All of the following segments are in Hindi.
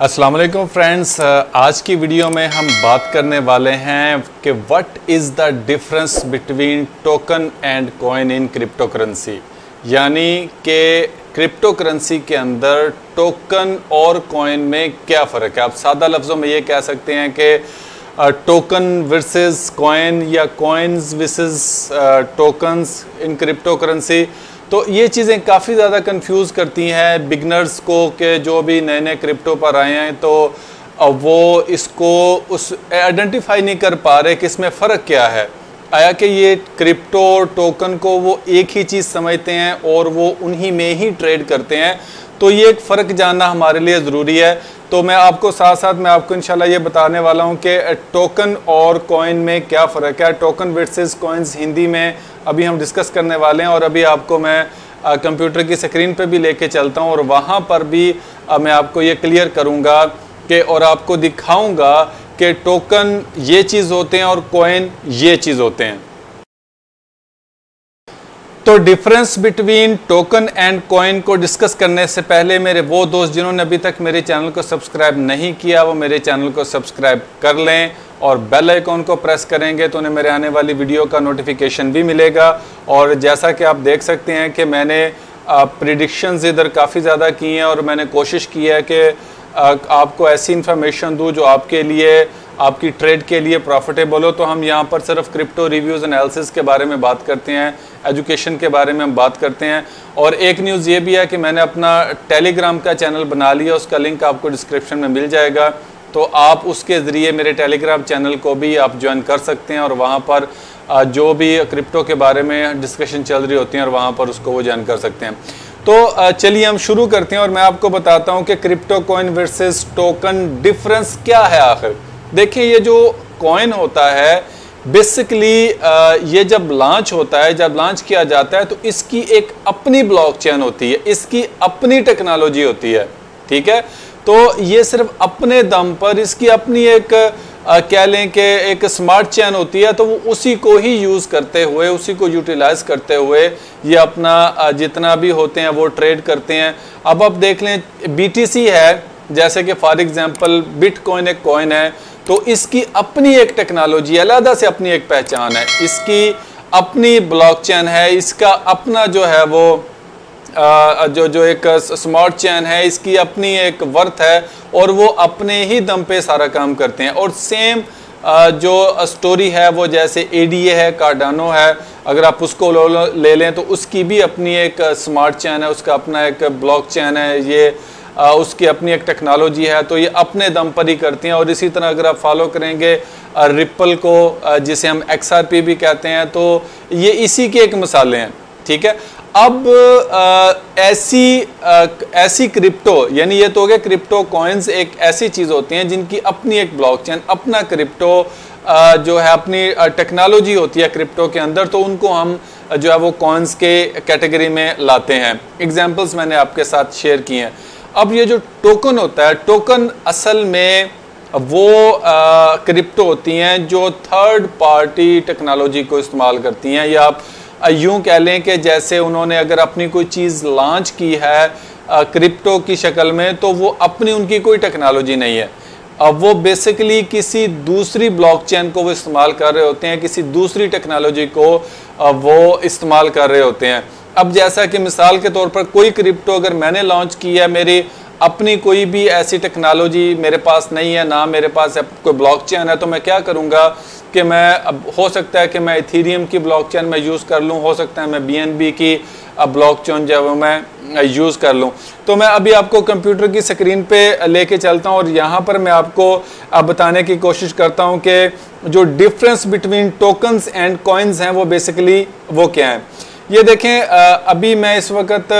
अस्सलाम वालेकुम फ्रेंड्स, आज की वीडियो में हम बात करने वाले हैं कि what is the difference between token and coin in crypto currency. यानी कि क्रिप्टो करेंसी के अंदर टोकन और कॉइन में क्या फ़र्क है। आप सादा लफ्ज़ों में ये कह सकते हैं कि टोकन वर्सेस कॉइन या coins versus tokens in crypto currency. तो ये चीज़ें काफ़ी ज़्यादा कंफ्यूज करती हैं बिगनर्स को कि जो भी नए नए क्रिप्टो पर आए हैं तो वो इसको उस आइडेंटिफाई नहीं कर पा रहे कि इसमें फ़र्क क्या है। आया कि ये क्रिप्टो और टोकन को वो एक ही चीज़ समझते हैं और वो उन्हीं में ही ट्रेड करते हैं। तो ये एक फ़र्क जानना हमारे लिए ज़रूरी है। तो मैं आपको साथ साथ मैं आपको इंशाल्लाह ये बताने वाला हूँ कि टोकन और कॉइन में क्या फ़र्क है। टोकन वर्सेस कॉइन्स हिंदी में अभी हम डिस्कस करने वाले हैं और अभी आपको मैं कंप्यूटर की स्क्रीन पे भी लेके चलता हूँ और वहाँ पर भी मैं आपको ये क्लियर करूँगा कि और आपको दिखाऊँगा कि टोकन ये चीज़ होते हैं और कॉइन ये चीज़ होते हैं। तो difference between token and coin को डिस्कस करने से पहले मेरे वो दोस्त जिन्होंने अभी तक मेरे चैनल को सब्सक्राइब नहीं किया वो मेरे चैनल को सब्सक्राइब कर लें और बेल आइकॉन को प्रेस करेंगे तो उन्हें मेरे आने वाली वीडियो का नोटिफिकेशन भी मिलेगा। और जैसा कि आप देख सकते हैं कि मैंने प्रिडिक्शंस इधर काफ़ी ज़्यादा की हैं और मैंने कोशिश की है कि आपको ऐसी इन्फॉर्मेशन दूँ जो आपके लिए आपकी ट्रेड के लिए प्रॉफिटेबल हो। तो हम यहाँ पर सिर्फ क्रिप्टो रिव्यूज़ एनालिसिस के बारे में बात करते हैं, एजुकेशन के बारे में हम बात करते हैं। और एक न्यूज़ ये भी है कि मैंने अपना टेलीग्राम का चैनल बना लिया, उसका लिंक आपको डिस्क्रिप्शन में मिल जाएगा। तो आप उसके ज़रिए मेरे टेलीग्राम चैनल को भी आप ज्वाइन कर सकते हैं और वहाँ पर जो भी क्रिप्टो के बारे में डिस्कशन चल रही होती हैं और वहाँ पर उसको वो ज्वाइन कर सकते हैं। तो चलिए हम शुरू करते हैं और मैं आपको बताता हूँ कि crypto coin versus token difference क्या है आखिर। देखिए, ये जो कॉइन होता है बेसिकली ये जब लॉन्च होता है, जब लॉन्च किया जाता है तो इसकी एक अपनी ब्लॉकचेन होती है, इसकी अपनी टेक्नोलॉजी होती है। ठीक है, तो ये सिर्फ अपने दम पर इसकी अपनी एक कह लें कि एक स्मार्ट चेन होती है। तो वो उसी को ही यूज़ करते हुए, उसी को यूटिलाइज करते हुए ये अपना जितना भी होते हैं वो ट्रेड करते हैं। अब आप देख लें BTC है, जैसे कि फॉर एग्जांपल बिटकॉइन एक कॉइन है, तो इसकी अपनी एक टेक्नोलॉजी अलग से अपनी एक पहचान है, इसकी अपनी ब्लॉकचेन है, इसका अपना जो है वो जो एक स्मार्ट चेन है, इसकी अपनी एक वर्थ है और वो अपने ही दम पे सारा काम करते हैं। और सेम जो स्टोरी है वो जैसे ADA है, कार्डानो है, अगर आप उसको ले लें तो उसकी भी अपनी एक स्मार्ट चेन है, उसका अपना एक ब्लॉक चेन है, ये उसकी अपनी एक टेक्नोलॉजी है। तो ये अपने दम पर ही करती हैं। और इसी तरह अगर आप फॉलो करेंगे रिपल को, जिसे हम XRP भी कहते हैं, तो ये इसी की एक मिसालें हैं। ठीक है, अब ऐसी क्रिप्टो, यानी ये तो हो गया क्रिप्टो कॉइन्स एक ऐसी चीज़ होती हैं जिनकी अपनी एक ब्लॉकचेन, अपना क्रिप्टो जो है अपनी टेक्नोलॉजी होती है क्रिप्टो के अंदर, तो उनको हम जो है वो कॉइन्स के कैटेगरी में लाते हैं। एग्जांपल्स मैंने आपके साथ शेयर किए हैं। अब ये जो टोकन होता है, टोकन असल में वो क्रिप्टो होती हैं जो थर्ड पार्टी टेक्नोलॉजी को इस्तेमाल करती हैं, या आप यूँ कह लें कि जैसे उन्होंने अगर अपनी कोई चीज़ लॉन्च की है क्रिप्टो की शक्ल में, तो वो अपनी उनकी कोई टेक्नोलॉजी नहीं है। अब वो बेसिकली किसी दूसरी ब्लॉकचेन को वो इस्तेमाल कर रहे होते हैं, किसी दूसरी टेक्नोलॉजी को वो इस्तेमाल कर रहे होते हैं। अब जैसा कि मिसाल के तौर पर कोई क्रिप्टो अगर मैंने लॉन्च की है, मेरी अपनी कोई भी ऐसी टेक्नोलॉजी मेरे पास नहीं है, ना मेरे पास कोई ब्लॉकचेन है, तो मैं क्या करूँगा कि मैं अब हो सकता है कि मैं इथेरियम की ब्लॉकचेन में यूज़ कर लूँ, हो सकता है मैं BNB की ब्लॉकचेन जो है मैं यूज़ कर लूँ। तो मैं अभी आपको कंप्यूटर की स्क्रीन पे लेके चलता हूँ और यहाँ पर मैं आपको बताने की कोशिश करता हूँ कि जो difference between tokens and coins हैं वो बेसिकली वो क्या है। ये देखें, अभी मैं इस वक्त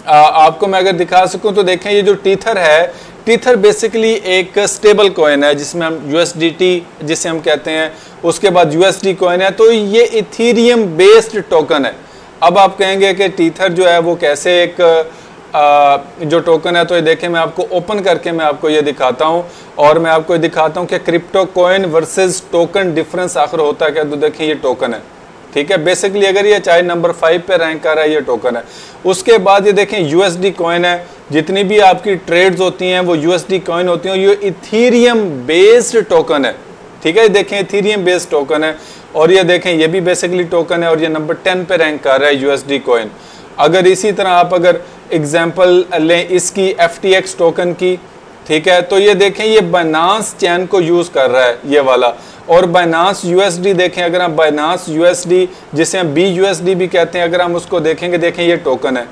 आपको मैं अगर दिखा सकूं तो देखें, ये जो टीथर है, टीथर बेसिकली एक स्टेबल कॉइन है जिसमें हम USDT जिसे हम कहते हैं, उसके बाद USD कॉइन है। तो ये इथेरियम बेस्ड टोकन है। अब आप कहेंगे कि टीथर जो है वो कैसे एक जो टोकन है, तो ये देखें मैं आपको ओपन करके मैं आपको ये दिखाता हूँ और मैं आपको दिखाता हूँ कि crypto coin versus token difference आखिर होता है क्या। तो देखें ये टोकन है, ठीक है। बेसिकली अगर ये चाहे नंबर 5 पे रैंक कर रहा है, ये टोकन है। उसके बाद ये देखें यूएसडी कॉइन है, जितनी भी आपकी ट्रेड्स होती हैं वो यूएसडी कॉइन होती हैं, ये इथीरियम बेस्ड टोकन है, ठीक है। देखें इथीरियम बेस्ड टोकन है, और ये देखें ये भी बेसिकली टोकन है, और ये नंबर 10 पे रैंक कर रहा है यूएसडी कॉइन। अगर इसी तरह आप अगर एग्जांपल लें इसकी FTX टोकन की, ठीक है, तो ये देखें ये बाइनांस चैन को यूज कर रहा है ये वाला, और बाइनांस USD देखें, अगर हम बाइनांस USD जिसे हम BUSD भी कहते हैं, अगर हम उसको देखेंगे, देखें ये टोकन है,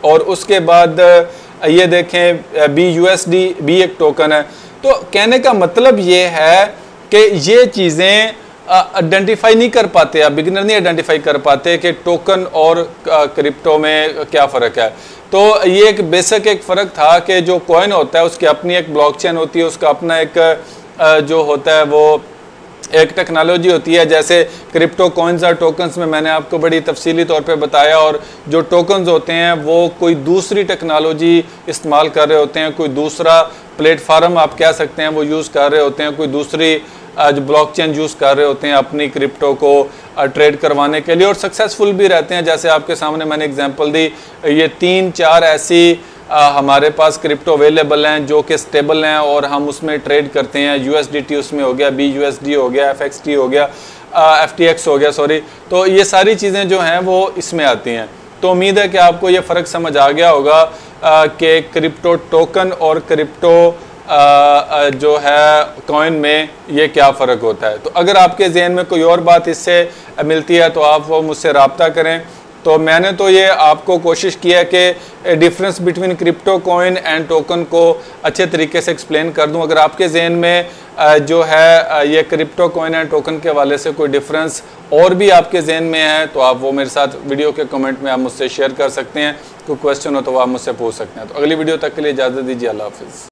और उसके बाद ये देखें BUSD भी एक टोकन है। तो कहने का मतलब ये है कि ये चीज़ें आइडेंटिफाई नहीं कर पाते, आप बिगिनर नहीं आइडेंटिफाई कर पाते कि टोकन और क्रिप्टो में क्या फ़र्क है। तो ये एक बेसिक एक फ़र्क था कि जो कॉइन होता है उसकी अपनी एक ब्लॉकचेन होती है, उसका अपना एक जो होता है वो एक टेक्नोलॉजी होती है। जैसे क्रिप्टो कॉइन्स और टोकन्स में मैंने आपको बड़ी तफसीली तौर पे बताया, और जो टोकन्स होते हैं वो कोई दूसरी टेक्नोलॉजी इस्तेमाल कर रहे होते हैं, कोई दूसरा प्लेटफार्म आप कह सकते हैं वो यूज़ कर रहे होते हैं, कोई दूसरी जो ब्लॉकचेन यूज़ कर रहे होते हैं अपनी क्रिप्टो को ट्रेड करवाने के लिए, और सक्सेसफुल भी रहते हैं। जैसे आपके सामने मैंने एग्जांपल दी, ये 3-4 ऐसी हमारे पास क्रिप्टो अवेलेबल हैं जो कि स्टेबल हैं और हम उसमें ट्रेड करते हैं। USDT उसमें हो गया, BUSD हो गया, FXT हो गया, FTX हो गया, सॉरी। तो ये सारी चीज़ें जो हैं वो इसमें आती हैं। तो उम्मीद है कि आपको ये फ़र्क समझ आ गया होगा कि क्रिप्टो टोकन और क्रिप्टो जो है कॉइन में ये क्या फ़र्क होता है। तो अगर आपके जहन में कोई और बात इससे मिलती है तो आप वो मुझसे रब्ता करें। तो मैंने तो ये आपको कोशिश किया कि difference between crypto coin and token को अच्छे तरीके से एक्सप्लेन कर दूं। अगर आपके जहन में जो है ये क्रिप्टो कॉइन एंड टोकन के हवाले से कोई डिफरेंस और भी आपके जहन में है तो आप वो मेरे साथ वीडियो के कमेंट में आप मुझसे शेयर कर सकते हैं। कोई क्वेश्चन हो तो वो आप मुझसे पूछ सकते हैं। तो अगली वीडियो तक के लिए इजाज़त दीजिए। अल्लाह हाफिज़।